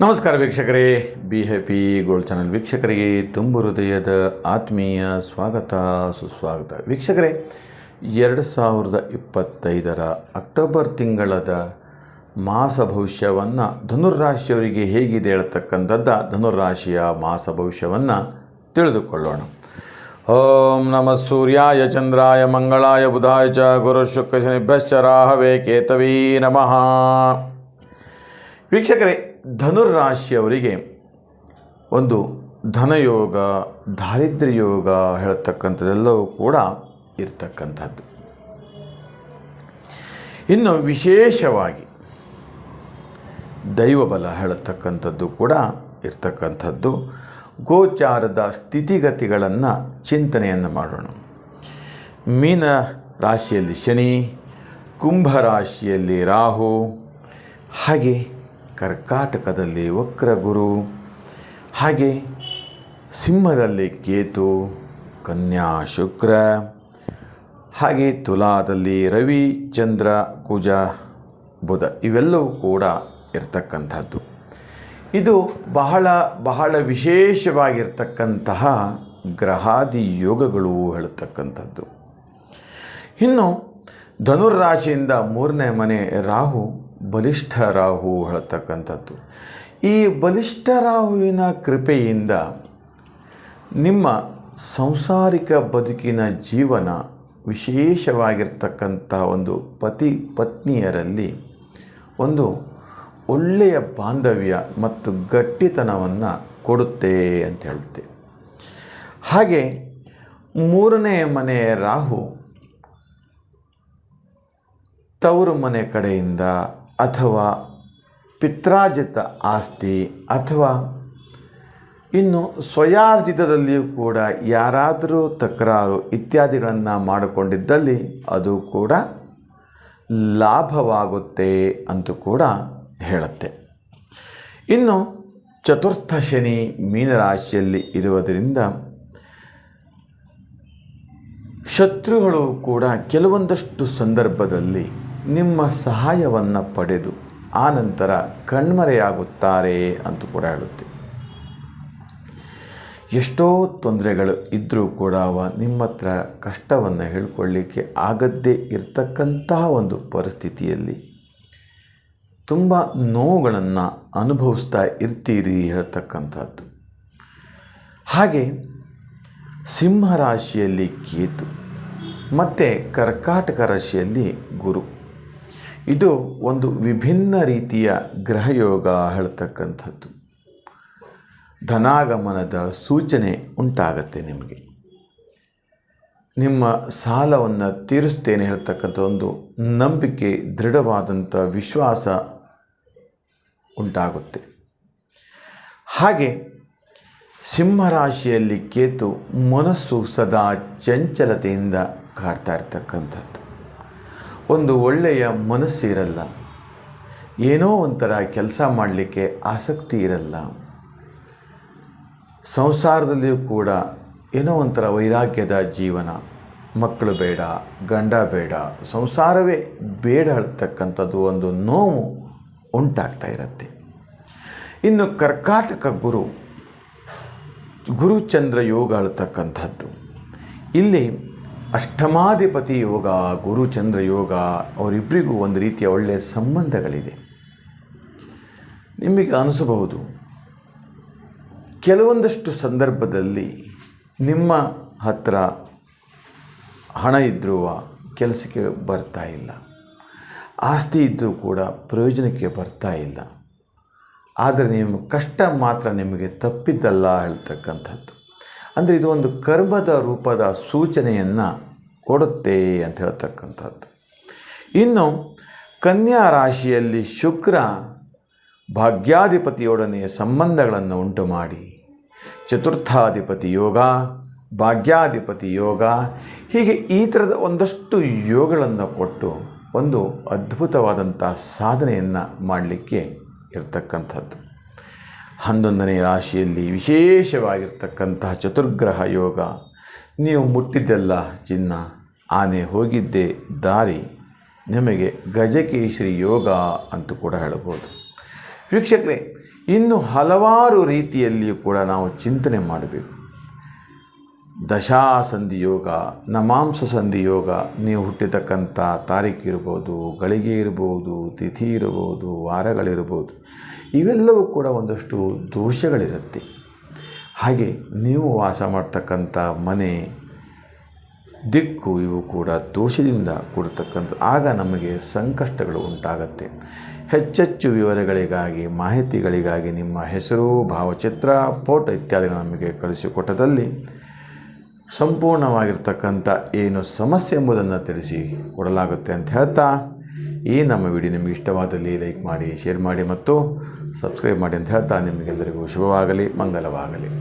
ನಮಸ್ಕಾರ ವೀಕ್ಷಕರೇ, be happy gold channel ವೀಕ್ಷಕರಿಗೆ ತುಂಬ ಹೃದಯದ ಆತ್ಮೀಯ ಸ್ವಾಗತ ಸುಸ್ವಾಗತ. ವೀಕ್ಷಕರೇ, 2025 ಅಕ್ಟೋಬರ್ ತಿಂಗಳದ ಮಾಸ ಭವಿಷ್ಯವನ್ನು ಧನುರ್ರಾಶಿಯವರಿಗೆ ಹೇಗಿದೆ ಹೇಳ್ತಕ್ಕಂಥದ್ದು ಧನುರ್ರಾಶಿಯ ಮಾಸ ಭವಿಷ್ಯವನ್ನು ತಿಳಿದುಕೊಳ್ಳೋಣ. ಓಂ ನಮಃ ಸೂರ್ಯಾಯ ಚಂದ್ರಾಯ ಮಂಗಳಾಯ ಬುಧಾಯ ಚ ಗುರು ಶುಕ್ರ ಶನಿಭ್ಯಶ್ಚ ರಾಹವೇ ಕೇತವೇ ನಮಃ. ವೀಕ್ಷಕರೇ, ಧನುರ್ರಾಶಿಯವರಿಗೆ ಒಂದು ಧನಯೋಗ, ದಾರಿದ್ರ್ಯ ಯೋಗ ಹೇಳ್ತಕ್ಕಂಥದ್ದೆಲ್ಲವೂ ಕೂಡ ಇರ್ತಕ್ಕಂಥದ್ದು. ಇನ್ನು ವಿಶೇಷವಾಗಿ ದೈವಬಲ ಹೇಳತಕ್ಕಂಥದ್ದು ಕೂಡ ಇರ್ತಕ್ಕಂಥದ್ದು. ಗೋಚಾರದ ಸ್ಥಿತಿಗತಿಗಳನ್ನು ಚಿಂತನೆಯನ್ನು ಮಾಡೋಣ. ಮೀನ ರಾಶಿಯಲ್ಲಿ ಶನಿ, ಕುಂಭ ರಾಶಿಯಲ್ಲಿ ರಾಹು, ಹಾಗೆ ಕರ್ಕಾಟಕದಲ್ಲಿ ವಕ್ರ ಗುರು, ಹಾಗೆ ಸಿಂಹದಲ್ಲಿ ಕೇತು, ಕನ್ಯಾ ಶುಕ್ರ, ಹಾಗೆ ತುಲಾದಲ್ಲಿ ರವಿ, ಚಂದ್ರ, ಕುಜ, ಬುಧ ಇವೆಲ್ಲವೂ ಕೂಡ ಇರ್ತಕ್ಕಂಥದ್ದು. ಇದು ಬಹಳ ವಿಶೇಷವಾಗಿರ್ತಕ್ಕಂತಹ ಗ್ರಹಾದಿ ಯೋಗಗಳು ಹೇಳತಕ್ಕಂಥದ್ದು. ಇನ್ನು ಧನುರ್ರಾಶಿಯಿಂದ 3ನೇ ಮನೆ ರಾಹು, ಬಲಿಷ್ಠ ರಾಹು ಹೇಳ್ತಕ್ಕಂಥದ್ದು. ಈ ಬಲಿಷ್ಠ ರಾಹುವಿನ ಕೃಪೆಯಿಂದ ನಿಮ್ಮ ಸಂಸಾರಿಕ ಬದುಕಿನ ಜೀವನ, ವಿಶೇಷವಾಗಿರ್ತಕ್ಕಂಥ ಒಂದು ಪತಿ ಪತ್ನಿಯರಲ್ಲಿ ಒಂದು ಒಳ್ಳೆಯ ಬಾಂಧವ್ಯ ಮತ್ತು ಗಟ್ಟಿತನವನ್ನು ಕೊಡುತ್ತೆ ಅಂತ ಹೇಳುತ್ತೆ. ಹಾಗೆ 3ನೇ ಮನೆ ರಾಹು ತವರು ಮನೆ ಕಡೆಯಿಂದ ಅಥವಾ ಪಿತ್ರಾರ್ಜಿತ ಆಸ್ತಿ ಅಥವಾ ಇನ್ನು ಸ್ವಯಾರ್ಜಿತದಲ್ಲಿಯೂ ಕೂಡ ಯಾರಾದರೂ ತಕರಾರು ಇತ್ಯಾದಿಗಳನ್ನು ಮಾಡಿಕೊಂಡಿದ್ದಲ್ಲಿ ಅದು ಕೂಡ ಲಾಭವಾಗುತ್ತೆ ಅಂತ ಕೂಡ ಹೇಳುತ್ತೆ. ಇನ್ನು ಚತುರ್ಥ ಶನಿ ಮೀನರಾಶಿಯಲ್ಲಿ ಇರುವುದರಿಂದ ಶತ್ರುಗಳು ಕೂಡ ಕೆಲವೊಂದಷ್ಟು ಸಂದರ್ಭದಲ್ಲಿ ನಿಮ್ಮ ಸಹಾಯವನ್ನು ಪಡೆದು ಆನಂತರ ಕಣ್ಮರೆಯಾಗುತ್ತಾರೆ ಅಂತ ಕೂಡ ಹೇಳುತ್ತೆ. ಎಷ್ಟೋ ತೊಂದರೆಗಳು ಇದ್ದರೂ ಕೂಡ ನಿಮ್ಮ ಹತ್ರ ಕಷ್ಟವನ್ನು ಹೇಳ್ಕೊಳ್ಳಿಕ್ಕೆ ಆಗದ್ದೇ ಇರತಕ್ಕಂತಹ ಒಂದು ಪರಿಸ್ಥಿತಿಯಲ್ಲಿ ತುಂಬ ನೋವುಗಳನ್ನು ಅನುಭವಿಸ್ತಾ ಇರ್ತೀರಿ ಹೇಳ್ತಕ್ಕಂಥದ್ದು. ಹಾಗೆ ಸಿಂಹರಾಶಿಯಲ್ಲಿ ಕೇತು ಮತ್ತು ಕರ್ಕಾಟಕ ರಾಶಿಯಲ್ಲಿ ಗುರು, ಇದು ಒಂದು ವಿಭಿನ್ನ ರೀತಿಯ ಗ್ರಹಯೋಗ ಹೇಳ್ತಕ್ಕಂಥದ್ದು. ಧನಾಗಮನದ ಸೂಚನೆ ಉಂಟಾಗತ್ತೆ. ನಿಮಗೆ ನಿಮ್ಮ ಸಾಲವನ್ನು ತೀರಿಸ್ತೇನೆ ಹೇಳ್ತಕ್ಕಂಥ ಒಂದು ನಂಬಿಕೆ, ದೃಢವಾದಂಥ ವಿಶ್ವಾಸ ಉಂಟಾಗುತ್ತೆ. ಹಾಗೆ ಸಿಂಹರಾಶಿಯಲ್ಲಿ ಕೇತು ಮನಸ್ಸು ಸದಾ ಚಂಚಲತೆಯಿಂದ ಕಾಡ್ತಾ ಇರ್ತಕ್ಕಂಥದ್ದು. ಒಂದು ಒಳ್ಳೆಯ ಮನಸ್ಸಿರಲ್ಲ, ಏನೋ ಒಂಥರ ಕೆಲಸ ಮಾಡಲಿಕ್ಕೆ ಆಸಕ್ತಿ ಇರಲ್ಲ, ಸಂಸಾರದಲ್ಲಿಯೂ ಕೂಡ ಏನೋ ಒಂಥರ ವೈರಾಗ್ಯದ ಜೀವನ, ಮಕ್ಕಳು ಬೇಡ, ಗಂಡ ಬೇಡ, ಸಂಸಾರವೇ ಬೇಡ ಹೇಳ್ತಕ್ಕಂಥದ್ದು ಒಂದು ನೋವು ಉಂಟಾಗ್ತಾ ಇರುತ್ತೆ. ಇನ್ನು ಕರ್ಕಾಟಕ ಗುರುಚಂದ್ರ ಯೋಗ ಹೇಳ್ತಕ್ಕಂಥದ್ದು. ಇಲ್ಲಿ ಅಷ್ಟಮಾಧಿಪತಿ ಯೋಗ, ಗುರುಚಂದ್ರ ಯೋಗ, ಅವರಿಬ್ಬರಿಗೂ ಒಂದು ರೀತಿಯ ಒಳ್ಳೆಯ ಸಂಬಂಧಗಳಿದೆ. ನಿಮಗೆ ಅನಿಸಬಹುದು ಕೆಲವೊಂದಷ್ಟು ಸಂದರ್ಭದಲ್ಲಿ ನಿಮ್ಮ ಹತ್ರ ಹಣ ಇದ್ದರೂ ಕೆಲಸಕ್ಕೆ ಬರ್ತಾ ಇಲ್ಲ, ಆಸ್ತಿ ಇದ್ದರೂ ಕೂಡ ಪ್ರಯೋಜನಕ್ಕೆ ಬರ್ತಾ ಇಲ್ಲ, ಆದರೆ ನಿಮ್ಮ ಕಷ್ಟ ಮಾತ್ರ ನಿಮಗೆ ತಪ್ಪಿದ್ದಲ್ಲ ಹೇಳ್ತಕ್ಕಂಥದ್ದು. ಅಂದರೆ ಇದು ಒಂದು ಕರ್ಮದ ರೂಪದ ಸೂಚನೆಯನ್ನು ಕೊಡುತ್ತೆ ಅಂತ ಹೇಳ್ತಕ್ಕಂಥದ್ದು. ಇನ್ನು ಕನ್ಯಾ ರಾಶಿಯಲ್ಲಿ ಶುಕ್ರ ಭಾಗ್ಯಾಧಿಪತಿಯೊಡನೆ ಸಂಬಂಧಗಳನ್ನು ಉಂಟು ಮಾಡಿ ಚತುರ್ಥಾಧಿಪತಿ ಯೋಗ, ಭಾಗ್ಯಾಧಿಪತಿ ಯೋಗ, ಹೀಗೆ ಈ ಥರದ ಒಂದಷ್ಟು ಯೋಗಗಳನ್ನು ಕೊಟ್ಟು ಒಂದು ಅದ್ಭುತವಾದಂಥ ಸಾಧನೆಯನ್ನು ಮಾಡಲಿಕ್ಕೆ ಇರತಕ್ಕಂಥದ್ದು. 11ನೇ ರಾಶಿಯಲ್ಲಿ ವಿಶೇಷವಾಗಿರ್ತಕ್ಕಂತಹ ಚತುರ್ಗ್ರಹ ಯೋಗ. ನೀವು ಮುಟ್ಟಿದ್ದೆಲ್ಲ ಚಿನ್ನ, ಆನೆ ಹೋಗಿದ್ದೇ ದಾರಿ, ನಿಮಗೆ ಗಜಕೇಶರಿ ಯೋಗ ಅಂತೂ ಕೂಡ ಹೇಳಬಹುದು. ವೀಕ್ಷಕರೇ, ಇನ್ನು ಹಲವಾರು ರೀತಿಯಲ್ಲಿಯೂ ಕೂಡ ನಾವು ಚಿಂತನೆ ಮಾಡಬೇಕು. ದಶಾ ಸಂಧಿಯೋಗ, ನಮಾಂಸ ಸಂಧಿಯೋಗ, ನೀವು ಹುಟ್ಟಿತಕ್ಕಂಥ ತಾರೀಕು ಇರ್ಬೋದು, ಗಳಿಗೆ ಇರ್ಬೋದು, ತಿಥಿ ಇರ್ಬೋದು, ವಾರಗಳಿರ್ಬೋದು, ಇವೆಲ್ಲವೂ ಕೂಡ ಒಂದಷ್ಟು ದೋಷಗಳಿರುತ್ತೆ. ಹಾಗೆ ನೀವು ವಾಸ ಮಾಡ್ತಕ್ಕಂಥ ಮನೆ, ದಿಕ್ಕು ಇವು ಕೂಡ ದೋಷದಿಂದ ಕೂಡತಕ್ಕಂಥ, ಆಗ ನಮಗೆ ಸಂಕಷ್ಟಗಳು ಉಂಟಾಗತ್ತೆ. ಹೆಚ್ಚೆಚ್ಚು ವಿವರಗಳಿಗಾಗಿ, ಮಾಹಿತಿಗಳಿಗಾಗಿ ನಿಮ್ಮ ಹೆಸರು, ಭಾವಚಿತ್ರ, ಫೋಟೋ ಇತ್ಯಾದಿ ನಮಗೆ ಕಳಿಸಿಕೊಟ್ಟದಲ್ಲಿ ಸಂಪೂರ್ಣವಾಗಿರ್ತಕ್ಕಂಥ ಏನು ಸಮಸ್ಯೆ ಎಂಬುದನ್ನು ತಿಳಿಸಿ ಕೊಡಲಾಗುತ್ತೆ ಅಂತ ಹೇಳ್ತಾ, ಈ ನಮ್ಮ ವಿಡಿಯೋ ನಿಮಗೆ ಇಷ್ಟವಾದಲ್ಲಿ ಲೈಕ್ ಮಾಡಿ, ಶೇರ್ ಮಾಡಿ ಮತ್ತು ಸಬ್ಸ್ಕ್ರೈಬ್ ಮಾಡಿ ಅಂತ ಹೇಳ್ತಾ, ನಿಮಗೆಲ್ಲರಿಗೂ ಶುಭವಾಗಲಿ, ಮಂಗಲವಾಗಲಿ.